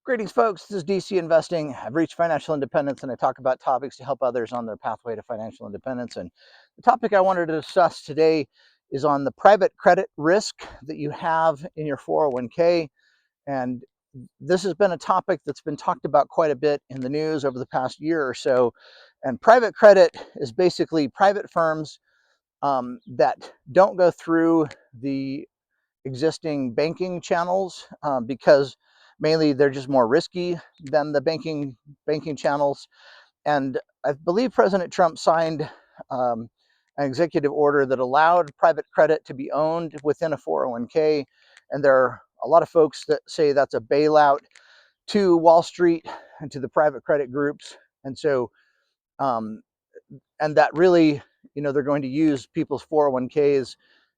Greetings, folks. This is DC Investing. I've reached financial independence and I talk about topics to help others on their pathway to financial independence. And the topic I wanted to discuss today is on the private credit risk that you have in your 401k. And this has been a topic that's been talked about quite a bit in the news over the past year or so. And private credit is basically private firms that don't go through the existing banking channels because mainly they're just more risky than the banking channels. And I believe President Trump signed an executive order that allowed private credit to be owned within a 401k. And there are a lot of folks that say that's a bailout to Wall Street and to the private credit groups. And so, um, and that really, they're going to use people's 401ks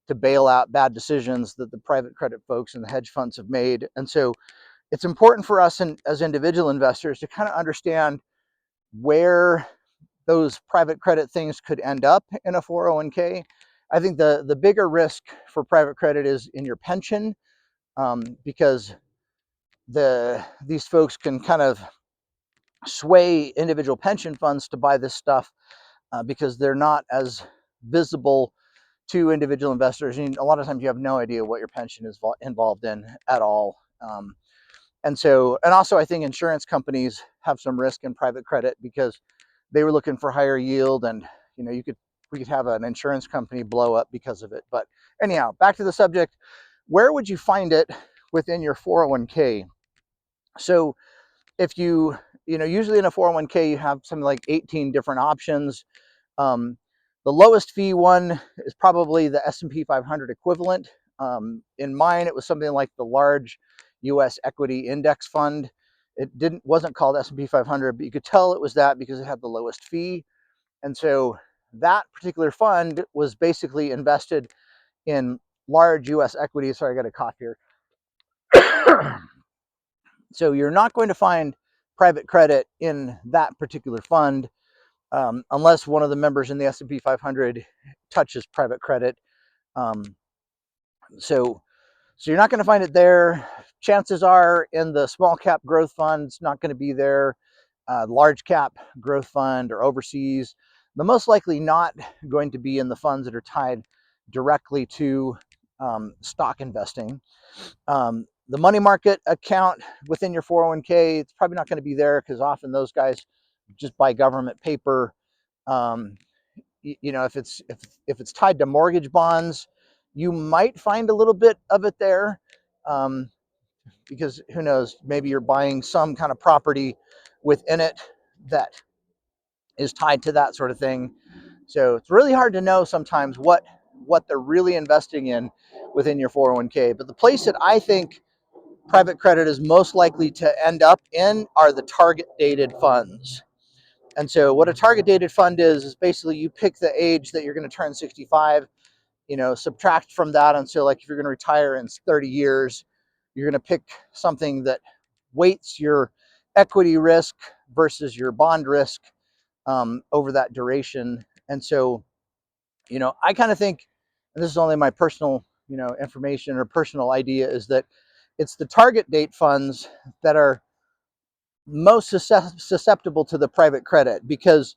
to bail out bad decisions that the private credit folks and the hedge funds have made. And so it's important for us as individual investors to kind of understand where those private credit things could end up in a 401k. I think the bigger risk for private credit is in your pension, because these folks can kind of sway individual pension funds to buy this stuff because they're not as visible to individual investors. And a lot of times you have no idea what your pension is involved in at all. And also I think insurance companies have some risk in private credit because they were looking for higher yield, and we could have an insurance company blow up because of it. But anyhow, back to the subject. Where would you find it within your 401k? So if usually in a 401k you have something like 18 different options. um, the lowest fee one is probably the S&P 500 equivalent. In mine, it was something like the large U.S. equity index fund. It wasn't called S&P 500, but you could tell it was that because it had the lowest fee. And so that particular fund was basically invested in large U.S. equities. Sorry, I got a cough here. So you're not going to find private credit in that particular fund unless one of the members in the S&P 500 touches private credit. Um, so you're not going to find it there. Chances are in the small cap growth fund, it's not going to be there. Large cap growth fund or overseas, the most likely not going to be in the funds that are tied directly to stock investing. The money market account within your 401k, it's probably not going to be there because often those guys just buy government paper. Um, if it's tied to mortgage bonds, you might find a little bit of it there, um, because who knows, maybe you're buying some kind of property within it that is tied to that sort of thing. So it's really hard to know sometimes what they're really investing in within your 401k. But the place that I think private credit is most likely to end up in are the target dated funds. And so what a target dated fund is basically you pick the age that you're going to turn 65, subtract from that. And so like if you're going to retire in 30 years, you're going to pick something that weights your equity risk versus your bond risk over that duration. And so, I kind of think, and this is only my personal, information or personal idea, is that it's the target date funds that are most susceptible to the private credit because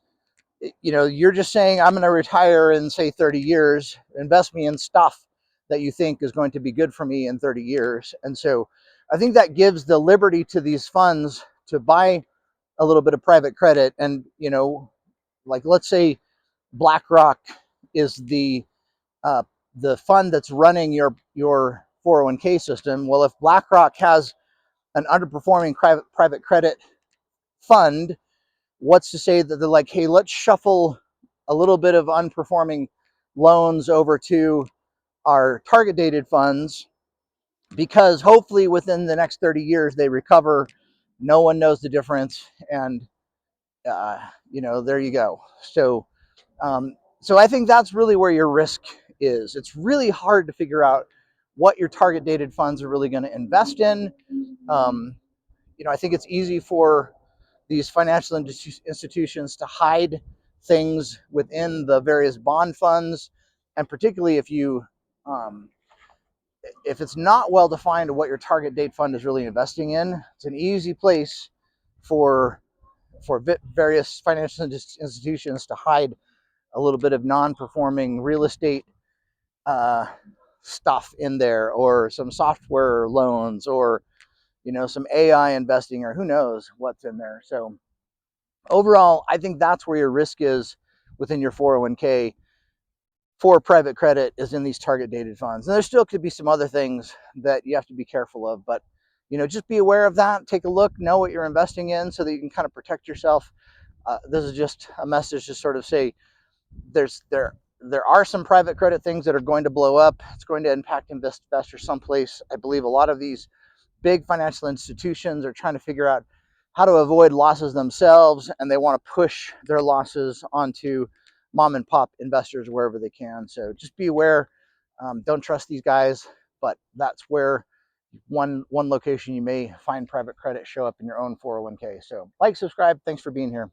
you're just saying I'm going to retire in say 30 years, invest me in stuff that you think is going to be good for me in 30 years. And so I think that gives the liberty to these funds to buy a little bit of private credit. And like let's say BlackRock is uh, the fund that's running your 401k system. Well, if BlackRock has an underperforming private credit fund, what's to say that they're like, hey, let's shuffle a little bit of unperforming loans over to our target dated funds because hopefully within the next 30 years they recover. No one knows the difference. And, there you go. So I think that's really where your risk is. It's really hard to figure out what your target dated funds are really going to invest in. Um, I think it's easy for these financial institutions to hide things within the various bond funds, and particularly if you if it's not well defined what your target date fund is really investing in, it's an easy place for various financial institutions to hide a little bit of non-performing real estate uh, stuff in there, or some software loans, or some AI investing, or who knows what's in there. So overall, I think that's where your risk is within your 401k for private credit, is in these target dated funds. And there still could be some other things that you have to be careful of, but just be aware of that. Take a look, know what you're investing in, so that you can kind of protect yourself. This is just a message to sort of say there are some private credit things that are going to blow up. It's going to impact investors someplace. I believe a lot of these big financial institutions are trying to figure out how to avoid losses themselves, and they want to push their losses onto mom and pop investors wherever they can. So just be aware. Don't trust these guys, but that's where one location you may find private credit show up in your own 401k. So like, subscribe. Thanks for being here.